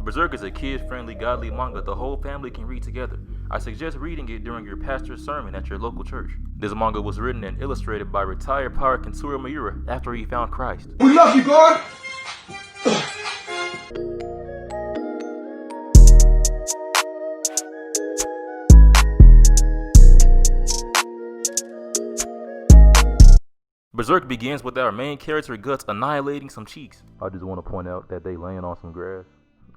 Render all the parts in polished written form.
Berserk is a kid-friendly, godly manga the whole family can read together. I suggest reading it during your pastor's sermon at your local church. This manga was written and illustrated by retired pirate Kensura Miura after he found Christ. We love you, God! Berserk begins with our main character Guts annihilating some cheeks. I just want to point out that they laying on some grass.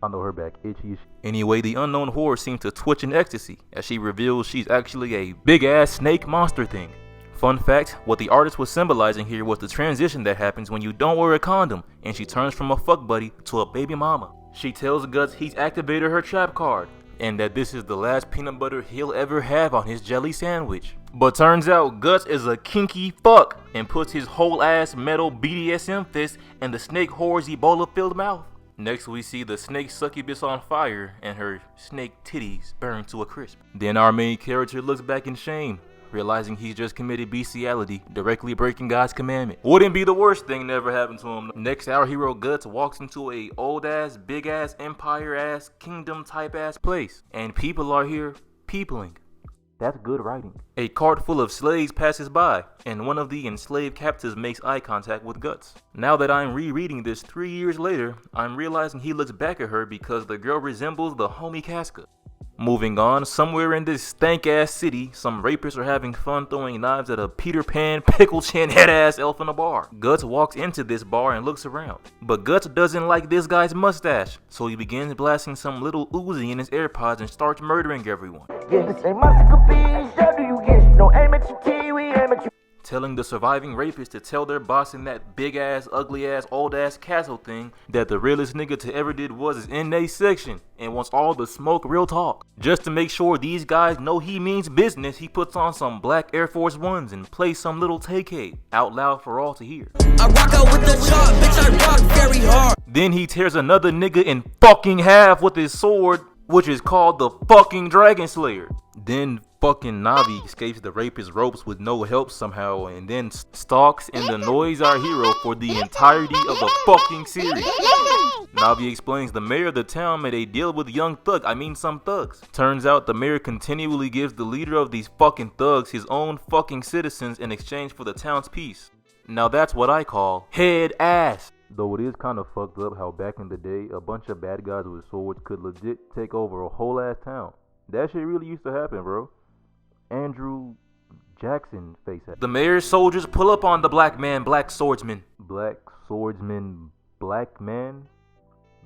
I know her back itchy. Anyway, the unknown horror seems to twitch in ecstasy as she reveals she's actually a big-ass snake monster thing. Fun fact, what the artist was symbolizing here was the transition that happens when you don't wear a condom and she turns from a fuck buddy to a baby mama. She tells Guts he's activated her trap card and that this is the last peanut butter he'll ever have on his jelly sandwich. But turns out Guts is a kinky fuck and puts his whole ass metal BDSM fist in the snake whore's Ebola-filled mouth. Next we see the snake succubus on fire and her snake titties burn to a crisp. Then our main character looks back in shame, realizing he's just committed bestiality, directly breaking God's commandment. Wouldn't be the worst thing that ever happened to him. Next, our hero Guts walks into a old ass, big ass, empire ass, kingdom type ass place. And people are here peopling. That's good writing. A cart full of slaves passes by, and one of the enslaved captives makes eye contact with Guts. Now that I'm rereading this 3 years later, I'm realizing he looks back at her because the girl resembles the homie Casca. Moving on, somewhere in this stank-ass city, some rapists are having fun throwing knives at a Peter Pan, pickle chin, head-ass elf in a bar. Guts walks into this bar and looks around. But Guts doesn't like this guy's mustache, so he begins blasting some little Uzi in his AirPods and starts murdering everyone. Telling the surviving rapists to tell their boss in that big-ass, ugly-ass, old-ass castle thing that the realest nigga to ever did was is in they section and wants all the smoke real talk. Just to make sure these guys know he means business, he puts on some black Air Force Ones and plays some little take out loud for all to hear. I rock out with the chop, bitch, I rock very hard. Then he tears another nigga in fucking half with his sword, which is called the fucking Dragon Slayer. Then fucking Navi escapes the rapist ropes with no help somehow and then stalks and annoys our hero for the entirety of the fucking series. Navi explains the mayor of the town made a deal with some thugs. Turns out the mayor continually gives the leader of these fucking thugs his own fucking citizens in exchange for the town's peace. Now that's what I call head ass. Though it is kind of fucked up how back in the day a bunch of bad guys with swords could legit take over a whole ass town. That shit really used to happen, bro. Andrew Jackson face it. The mayor's soldiers pull up on the black man, black swordsman. Black swordsman, black man?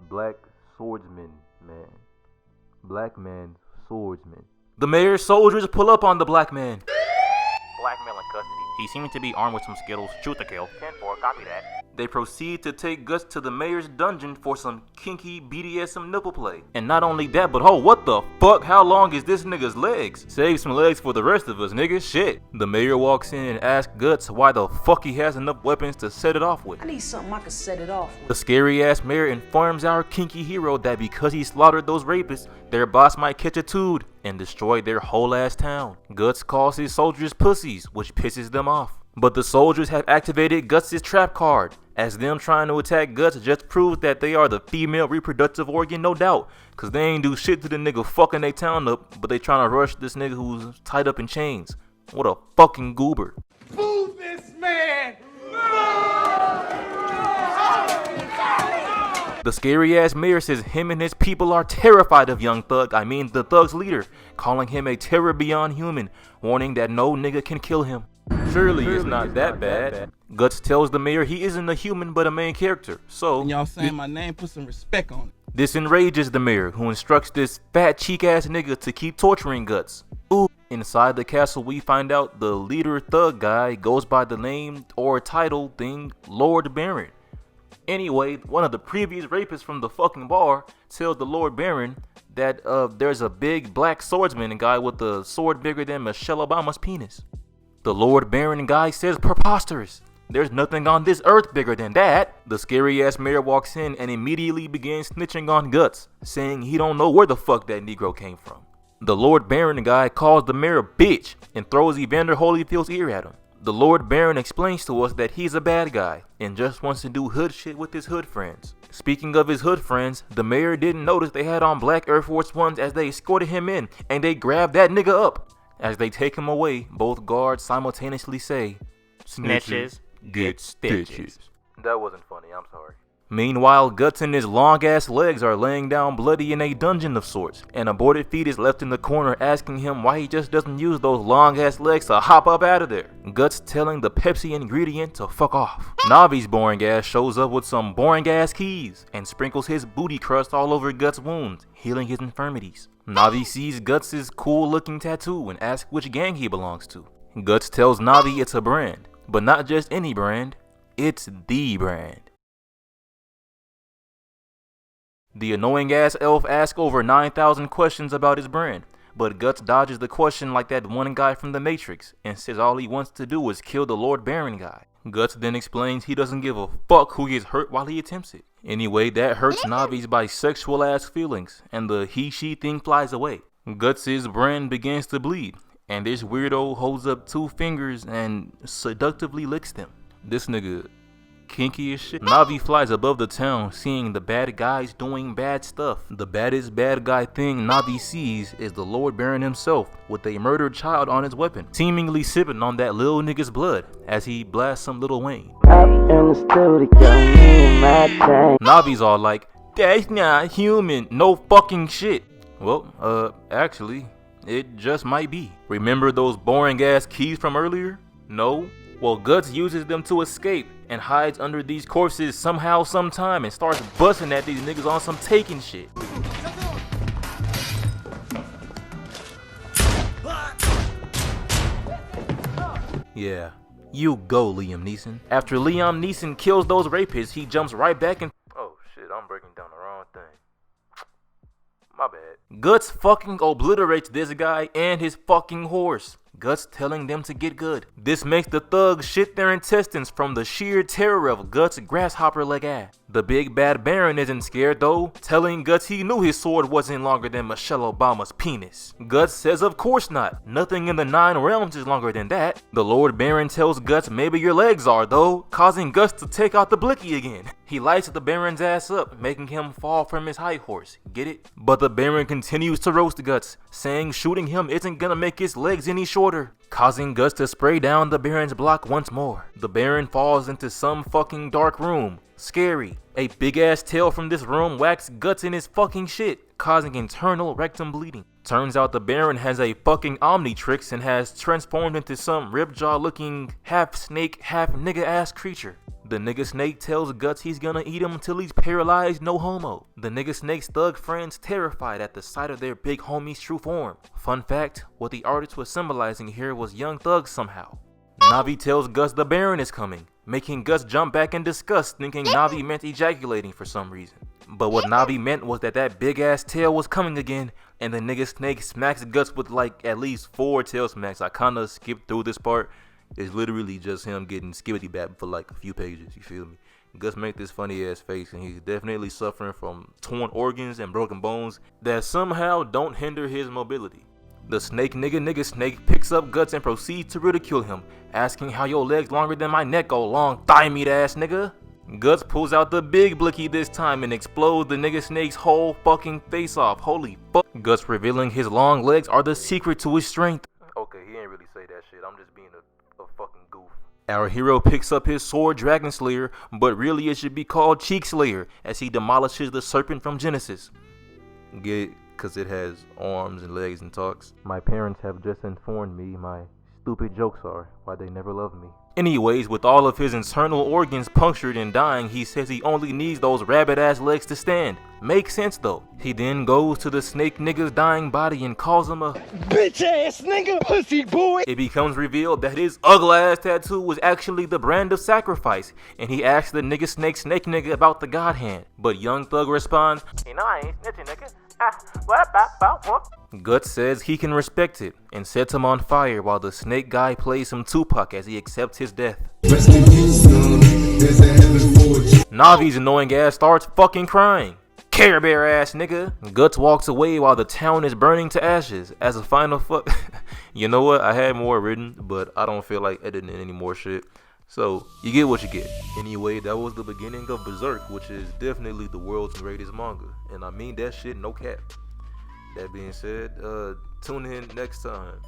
Black swordsman, man. Black man, swordsman. The mayor's soldiers pull up on the black man. Black male in custody. He seems to be armed with some Skittles. Shoot to kill. 10-4, copy that. They proceed to take Guts to the mayor's dungeon for some kinky BDSM nipple play. And not only that, but what the fuck? How long is this nigga's legs? Save some legs for the rest of us, nigga. Shit. The mayor walks in and asks Guts why the fuck he has enough weapons to set it off with. I need something I can set it off with. The scary ass mayor informs our kinky hero that because he slaughtered those rapists, their boss might catch a tood and destroy their whole ass town. Guts calls his soldiers pussies, which pisses them off. But the soldiers have activated Guts' trap card, as them trying to attack Guts just proves that they are the female reproductive organ, no doubt. Cause they ain't do shit to the nigga fucking they town up, but they trying to rush this nigga who's tied up in chains. What a fucking goober. Move this man! The scary ass mayor says him and his people are terrified of young thug, the thug's leader, calling him a terror beyond human, warning that no nigga can kill him. Surely it's not that bad. Guts tells the mayor he isn't a human but a main character, so and y'all saying my name, put some respect on it. This enrages the mayor, who instructs this fat cheek ass nigga to keep torturing Guts. Ooh. Inside the castle we find out the leader thug guy goes by the name or title thing Lord Baron. Anyway, one of the previous rapists from the fucking bar tells the Lord Baron that there's a big black swordsman guy with a sword bigger than Michelle Obama's penis. The Lord Baron guy says preposterous. There's nothing on this earth bigger than that. The scary ass mayor walks in and immediately begins snitching on Guts, saying he don't know where the fuck that Negro came from. The Lord Baron guy calls the mayor a bitch and throws Evander Holyfield's ear at him. The Lord Baron explains to us that he's a bad guy and just wants to do hood shit with his hood friends. Speaking of his hood friends, the mayor didn't notice they had on black Air Force Ones as they escorted him in, and they grabbed that nigga up. As they take him away, both guards simultaneously say, "Snitches get stitches." That wasn't funny, I'm sorry. Meanwhile, Guts and his long-ass legs are laying down bloody in a dungeon of sorts. An aborted feet is left in the corner asking him why he just doesn't use those long-ass legs to hop up out of there. Guts telling the Pepsi ingredient to fuck off. Navi's boring ass shows up with some boring ass keys and sprinkles his booty crust all over Guts' wounds, healing his infirmities. Navi sees Guts' cool-looking tattoo and asks which gang he belongs to. Guts tells Navi it's a brand, but not just any brand, it's the brand. The annoying ass elf asks over 9,000 questions about his brand, but Guts dodges the question like that one guy from the Matrix and says all he wants to do is kill the Lord Baron guy. Guts then explains he doesn't give a fuck who gets hurt while he attempts it. Anyway, that hurts Navi's bisexual ass feelings, and the he-she thing flies away. Guts' brand begins to bleed, and this weirdo holds up 2 fingers and seductively licks them. This nigga kinky as shit. Navi flies above the town, seeing the bad guys doing bad stuff. The baddest bad guy thing Navi sees is the Lord Baron himself, with a murdered child on his weapon, seemingly sipping on that little nigga's blood as he blasts some Lil Wayne. Navi's all like, "That's not human, no fucking shit." Well, actually, it just might be. Remember those boring ass keys from earlier? No? Well, Guts uses them to escape and hides under these corpses somehow, sometime, and starts busting at these niggas on some taking shit. Yeah, you go, Liam Neeson. After Liam Neeson kills those rapists, he jumps right back and... Oh shit, I'm breaking down the wrong thing. My bad. Guts fucking obliterates this guy and his fucking horse. Guts telling them to get good. This makes the thugs shit their intestines from the sheer terror of Guts' grasshopper leg ass. The big bad Baron isn't scared though, telling Guts he knew his sword wasn't longer than Michelle Obama's penis. Guts says of course not, nothing in the 9 realms is longer than that. The Lord Baron tells Guts maybe your legs are though, causing Guts to take out the blicky again. He lights the Baron's ass up, making him fall from his high horse, get it? But the Baron continues to roast Guts, saying shooting him isn't gonna make his legs any shorter, causing Guts to spray down the Baron's block once more. The Baron falls into some fucking dark room. Scary. A big ass tail from this room whacks Guts in his fucking shit, causing internal rectum bleeding. Turns out the Baron has a fucking Omnitrix and has transformed into some ribjaw looking half snake, half nigga ass creature. The nigga snake tells Guts he's gonna eat him until he's paralyzed, no homo. The nigga snake's thug friends terrified at the sight of their big homie's true form. Fun fact, what the artist was symbolizing here was young thugs somehow. Navi tells Guts the Baron is coming, making Guts jump back in disgust, thinking Navi meant ejaculating for some reason. But what Navi meant was that big ass tail was coming again, and the nigga snake smacks Guts with like at least 4 tail smacks. I kinda skipped through this part. It's literally just him getting skibbity bap for like a few pages, you feel me? Gus make this funny ass face, and he's definitely suffering from torn organs and broken bones that somehow don't hinder his mobility. The snake nigga snake picks up Guts and proceeds to ridicule him, asking how your legs longer than my neck, oh long thigh meat ass nigga. Guts pulls out the big blicky this time and explodes the nigga snake's whole fucking face off. Holy fuck. Guts revealing his long legs are the secret to his strength. Okay, he ain't really say that shit. I'm just being a fucking goof. Our hero picks up his sword Dragon Slayer, but really it should be called Cheek Slayer, as he demolishes the serpent from Genesis. Get it? Cause it has arms and legs and talks. My parents have just informed me my stupid jokes are why they never loved me. Anyways, with all of his internal organs punctured and dying, he says he only needs those rabbit ass legs to stand. Makes sense though. He then goes to the snake nigga's dying body and calls him a bitch ass nigga pussy boy. It becomes revealed that his ugly ass tattoo was actually the brand of sacrifice, and he asks the nigga snake nigga about the god hand. But Young Thug responds, you know I ain't snitching nigga. Guts says he can respect it and sets him on fire while the snake guy plays some Tupac as he accepts his death. Navi's annoying ass starts fucking crying. Care Bear ass nigga. Guts walks away while the town is burning to ashes. As a final fuck. You know what? I had more written, but I don't feel like editing any more shit. So, you get what you get. Anyway, that was the beginning of Berserk, which is definitely the world's greatest manga. And I mean that shit, no cap. That being said, tune in next time.